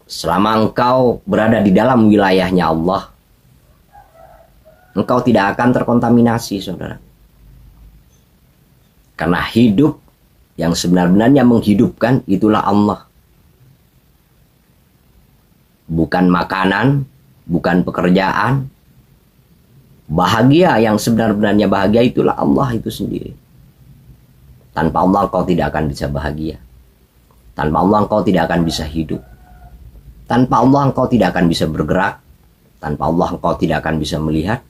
Selama engkau berada di dalam wilayahnya Allah, engkau tidak akan terkontaminasi, saudara. Karena hidup yang sebenarnya menghidupkan itulah Allah. Bukan makanan, bukan pekerjaan. Bahagia yang sebenarnya bahagia itulah Allah itu sendiri. Tanpa Allah engkau tidak akan bisa bahagia. Tanpa Allah engkau tidak akan bisa hidup. Tanpa Allah engkau tidak akan bisa bergerak. Tanpa Allah engkau tidak akan bisa melihat.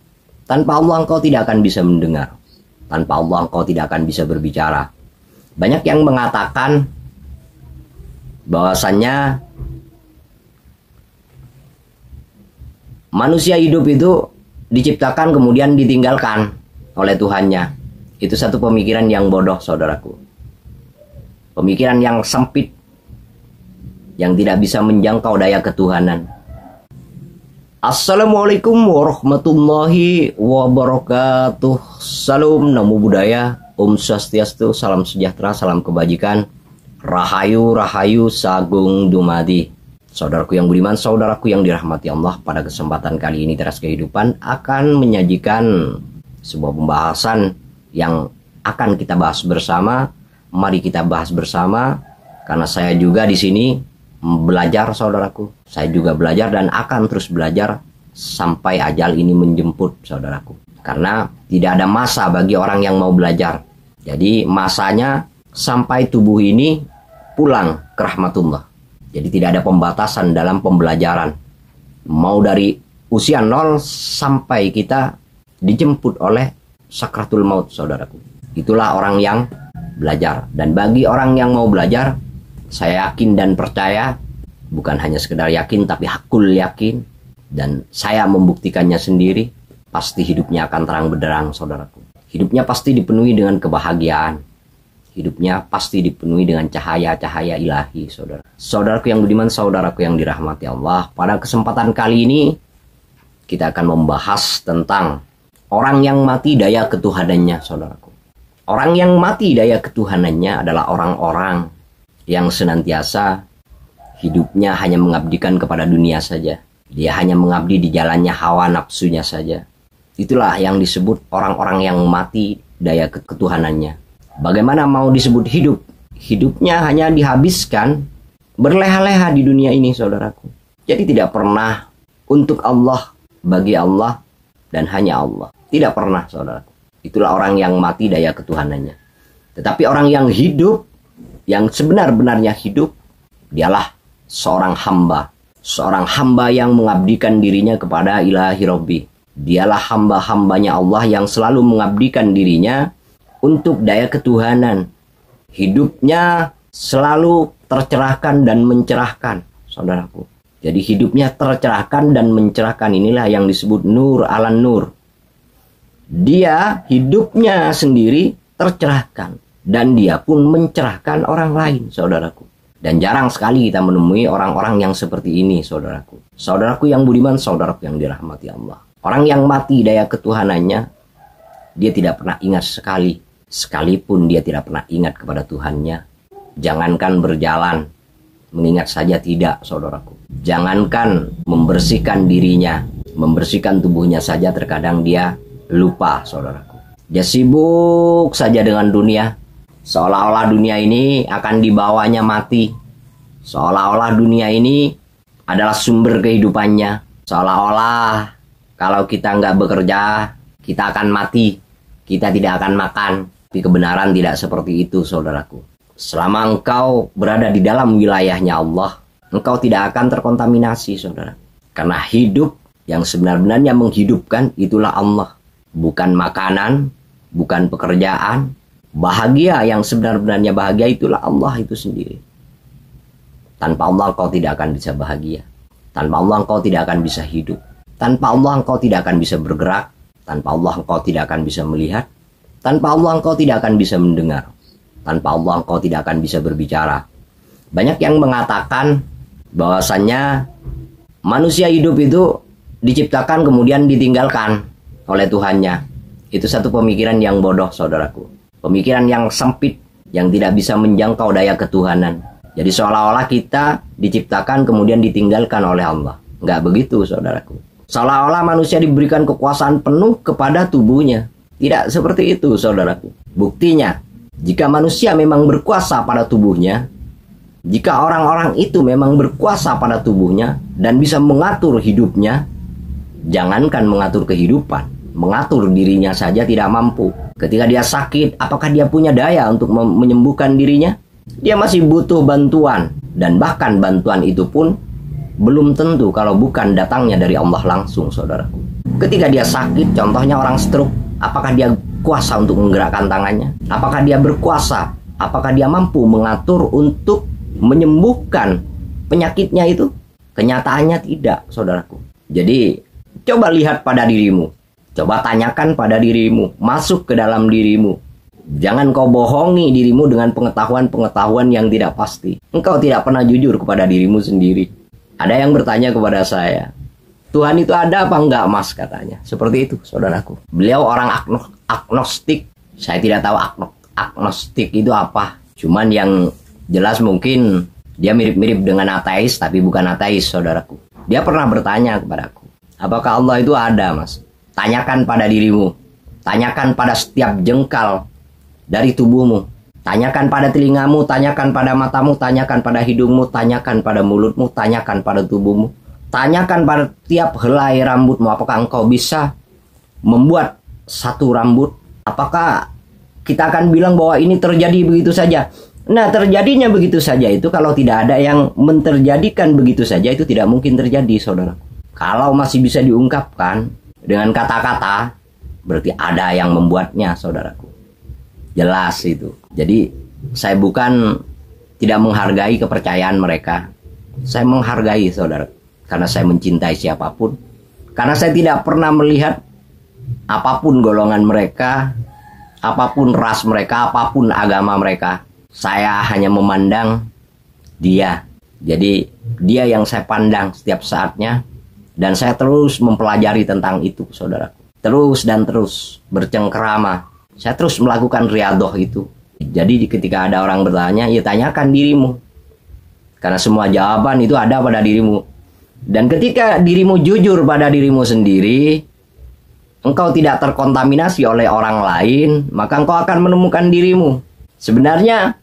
Tanpa Allah engkau tidak akan bisa mendengar. Tanpa Allah engkau tidak akan bisa berbicara. Banyak yang mengatakan bahwasannya manusia hidup itu diciptakan kemudian ditinggalkan oleh Tuhannya. Itu satu pemikiran yang bodoh, saudaraku. Pemikiran yang sempit, yang tidak bisa menjangkau daya ketuhanan. Assalamualaikum warahmatullahi wabarakatuh. Salam namo buddhaya, Om Swastiastu, salam sejahtera, salam kebajikan, Rahayu Rahayu Sagung Dumadi. Saudaraku yang budiman, saudaraku yang dirahmati Allah, pada kesempatan kali ini Teras Kehidupan akan menyajikan sebuah pembahasan yang akan kita bahas bersama. Mari kita bahas bersama, karena saya juga di sini belajar, saudaraku. Saya juga belajar dan akan terus belajar sampai ajal ini menjemput, saudaraku. Karena tidak ada masa bagi orang yang mau belajar. Jadi masanya sampai tubuh ini pulang ke rahmatullah. Jadi tidak ada pembatasan dalam pembelajaran. Mau dari usia 0 sampai kita dijemput oleh sakratul maut, saudaraku. Itulah orang yang belajar. Dan bagi orang yang mau belajar, saya yakin dan percaya, bukan hanya sekedar yakin, tapi hakul yakin. Dan saya membuktikannya sendiri, pasti hidupnya akan terang benderang, saudaraku. Hidupnya pasti dipenuhi dengan kebahagiaan. Hidupnya pasti dipenuhi dengan cahaya-cahaya ilahi, saudara. Saudaraku yang budiman, saudaraku yang dirahmati Allah. Pada kesempatan kali ini, kita akan membahas tentang orang yang mati daya ketuhanannya, saudaraku. Orang yang mati daya ketuhanannya adalah orang-orang yang senantiasa hidupnya hanya mengabdikan kepada dunia saja. Dia hanya mengabdi di jalannya hawa nafsunya saja. Itulah yang disebut orang-orang yang mati daya ketuhanannya. Bagaimana mau disebut hidup? Hidupnya hanya dihabiskan berleha-leha di dunia ini, saudaraku. Jadi tidak pernah untuk Allah, bagi Allah, dan hanya Allah. Tidak pernah, saudaraku. Itulah orang yang mati daya ketuhanannya. Tetapi orang yang hidup, yang sebenar-benarnya hidup, dialah seorang hamba. Seorang hamba yang mengabdikan dirinya kepada ilahi Rabbi. Dialah hamba-hambanya Allah yang selalu mengabdikan dirinya untuk daya ketuhanan. Hidupnya selalu tercerahkan dan mencerahkan, saudaraku. Jadi hidupnya tercerahkan dan mencerahkan. Inilah yang disebut nur ala nur. Dia hidupnya sendiri tercerahkan. Dan dia pun mencerahkan orang lain, saudaraku. Dan jarang sekali kita menemui orang-orang yang seperti ini, saudaraku. Saudaraku yang budiman, saudaraku yang dirahmati Allah. Orang yang mati daya ketuhanannya, dia tidak pernah ingat sekali. Sekalipun dia tidak pernah ingat kepada Tuhannya. Jangankan berjalan, mengingat saja tidak, saudaraku. Jangankan membersihkan dirinya, membersihkan tubuhnya saja terkadang dia lupa, saudaraku. Dia sibuk saja dengan dunia. Seolah-olah dunia ini akan dibawanya mati. Seolah-olah dunia ini adalah sumber kehidupannya. Seolah-olah kalau kita nggak bekerja, kita akan mati. Kita tidak akan makan. Tapi kebenaran tidak seperti itu, saudaraku. Selama engkau berada di dalam wilayahnya Allah, engkau tidak akan terkontaminasi, saudara. Karena hidup yang sebenarnya menghidupkan itulah Allah. Bukan makanan, bukan pekerjaan. Bahagia yang sebenarnya bahagia itulah Allah itu sendiri. Tanpa Allah engkau tidak akan bisa bahagia. Tanpa Allah engkau tidak akan bisa hidup. Tanpa Allah engkau tidak akan bisa bergerak. Tanpa Allah engkau tidak akan bisa melihat. Tanpa Allah engkau tidak akan bisa mendengar. Tanpa Allah engkau tidak akan bisa berbicara. Banyak yang mengatakan bahwasannya manusia hidup itu diciptakan kemudian ditinggalkan oleh Tuhannya. Itu satu pemikiran yang bodoh, saudaraku. Pemikiran yang sempit, yang tidak bisa menjangkau daya ketuhanan. Jadi seolah-olah kita diciptakan kemudian ditinggalkan oleh Allah. Nggak begitu, saudaraku. Seolah-olah manusia diberikan kekuasaan penuh kepada tubuhnya. Tidak seperti itu, saudaraku. Buktinya, jika manusia memang berkuasa pada tubuhnya, jika orang-orang itu memang berkuasa pada tubuhnya dan bisa mengatur hidupnya, jangankan mengatur kehidupan, mengatur dirinya saja tidak mampu. Ketika dia sakit, apakah dia punya daya untuk menyembuhkan dirinya? Dia masih butuh bantuan, dan bahkan bantuan itu pun belum tentu kalau bukan datangnya dari Allah langsung, saudaraku. Ketika dia sakit, contohnya orang stroke, apakah dia kuasa untuk menggerakkan tangannya? Apakah dia berkuasa? Apakah dia mampu mengatur untuk menyembuhkan penyakitnya itu? Kenyataannya tidak, saudaraku. Jadi, coba lihat pada dirimu. Coba tanyakan pada dirimu. Masuk ke dalam dirimu. Jangan kau bohongi dirimu dengan pengetahuan-pengetahuan yang tidak pasti. Engkau tidak pernah jujur kepada dirimu sendiri. Ada yang bertanya kepada saya, Tuhan itu ada apa enggak, Mas, katanya. Seperti itu, saudaraku. Beliau orang agnostik. Saya tidak tahu agnostik itu apa. Cuman yang jelas mungkin dia mirip-mirip dengan ateis, tapi bukan ateis, saudaraku. Dia pernah bertanya kepadaku, apakah Allah itu ada, Mas? Tanyakan pada dirimu. Tanyakan pada setiap jengkal dari tubuhmu. Tanyakan pada telingamu, tanyakan pada matamu, tanyakan pada hidungmu, tanyakan pada mulutmu, tanyakan pada tubuhmu. Tanyakan pada tiap helai rambutmu, apakah engkau bisa membuat satu rambut? Apakah kita akan bilang bahwa ini terjadi begitu saja? Nah, terjadinya begitu saja itu kalau tidak ada yang menterjadikan begitu saja, itu tidak mungkin terjadi, saudara. Kalau masih bisa diungkapkan dengan kata-kata, berarti ada yang membuatnya, saudaraku. Jelas itu. Jadi saya bukan tidak menghargai kepercayaan mereka. Saya menghargai, saudara, karena saya mencintai siapapun. Karena saya tidak pernah melihat apapun golongan mereka, apapun ras mereka, apapun agama mereka. Saya hanya memandang dia. Jadi dia yang saya pandang setiap saatnya. Dan saya terus mempelajari tentang itu, saudara. Terus dan terus bercengkerama. Saya terus melakukan riadoh itu. Jadi ketika ada orang bertanya, ya tanyakan dirimu. Karena semua jawaban itu ada pada dirimu. Dan ketika dirimu jujur pada dirimu sendiri, engkau tidak terkontaminasi oleh orang lain, maka engkau akan menemukan dirimu. Sebenarnya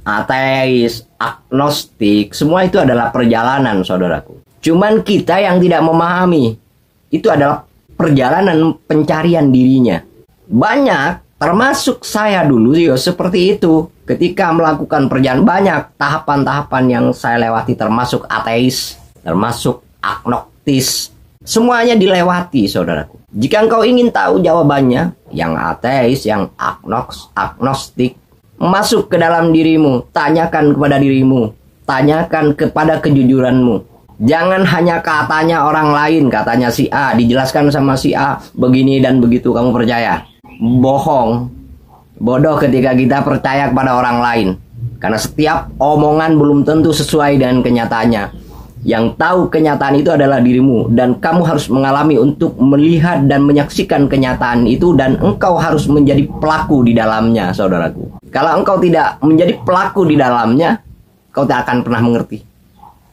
ateis, agnostik, semua itu adalah perjalanan, saudaraku. Cuman kita yang tidak memahami, itu adalah perjalanan pencarian dirinya. Banyak, termasuk saya dulu ya, seperti itu. Ketika melakukan perjalanan, banyak tahapan-tahapan yang saya lewati, termasuk ateis, termasuk agnostis. Semuanya dilewati, saudaraku. Jika engkau ingin tahu jawabannya, yang ateis, yang agnostik, masuk ke dalam dirimu, tanyakan kepada dirimu, tanyakan kepada kejujuranmu. Jangan hanya katanya orang lain, katanya si A, dijelaskan sama si A, begini dan begitu, kamu percaya. Bohong, bodoh ketika kita percaya kepada orang lain. Karena setiap omongan belum tentu sesuai dengan kenyataannya. Yang tahu kenyataan itu adalah dirimu. Dan kamu harus mengalami untuk melihat dan menyaksikan kenyataan itu. Dan engkau harus menjadi pelaku di dalamnya, saudaraku. Kalau engkau tidak menjadi pelaku di dalamnya, engkau tak akan pernah mengerti.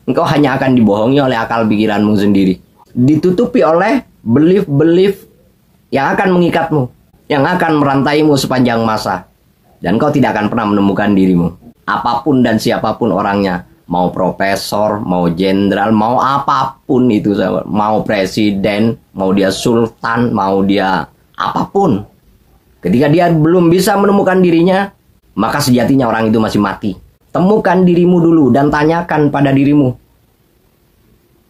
Engkau hanya akan dibohongi oleh akal pikiranmu sendiri. Ditutupi oleh belief-belief yang akan mengikatmu, yang akan merantaimu sepanjang masa. Dan kau tidak akan pernah menemukan dirimu. Apapun dan siapapun orangnya. Mau profesor, mau jenderal, mau apapun itu. Mau presiden, mau dia sultan, mau dia apapun. Ketika dia belum bisa menemukan dirinya, maka sejatinya orang itu masih mati. Temukan dirimu dulu dan tanyakan pada dirimu.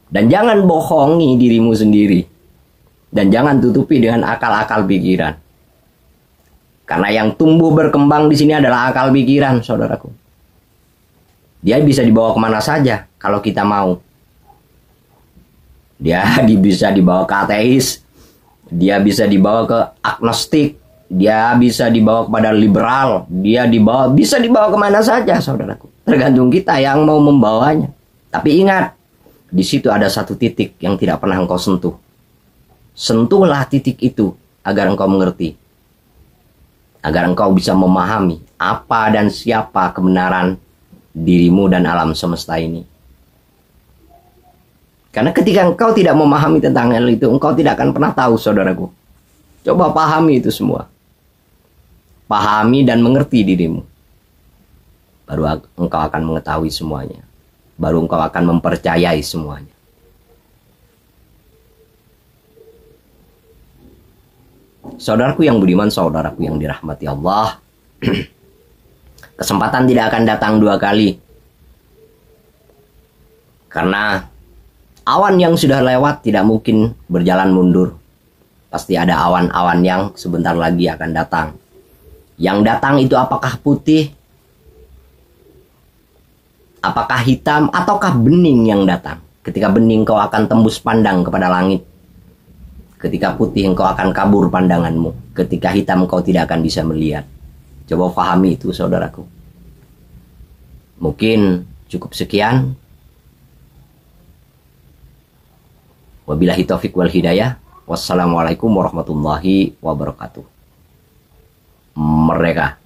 Dan jangan bohongi dirimu sendiri. Dan jangan tutupi dengan akal-akal pikiran. Karena yang tumbuh berkembang di sini adalah akal pikiran, saudaraku. Dia bisa dibawa kemana saja kalau kita mau. Dia bisa dibawa ke ateis. Dia bisa dibawa ke agnostik. Dia bisa dibawa kepada liberal. Dia bisa dibawa kemana saja, saudaraku. Tergantung kita yang mau membawanya. Tapi ingat, di situ ada satu titik yang tidak pernah engkau sentuh. Sentuhlah titik itu agar engkau mengerti. Agar engkau bisa memahami apa dan siapa kebenaran dirimu dan alam semesta ini. Karena ketika engkau tidak memahami tentang hal itu, engkau tidak akan pernah tahu, saudaraku. Coba pahami itu semua. Pahami dan mengerti dirimu. Baru engkau akan mengetahui semuanya. Baru engkau akan mempercayai semuanya. Saudaraku yang budiman, saudaraku yang dirahmati Allah. Kesempatan tidak akan datang dua kali. Karena awan yang sudah lewat tidak mungkin berjalan mundur. Pasti ada awan-awan yang sebentar lagi akan datang. Yang datang itu apakah putih, apakah hitam, ataukah bening yang datang. Ketika bening kau akan tembus pandang kepada langit. Ketika putih engkau akan kabur pandanganmu. Ketika hitam kau tidak akan bisa melihat. Coba pahami itu, saudaraku. Mungkin cukup sekian. Wabillahi taufiq wal hidayah. Wassalamualaikum warahmatullahi wabarakatuh. Merdeka.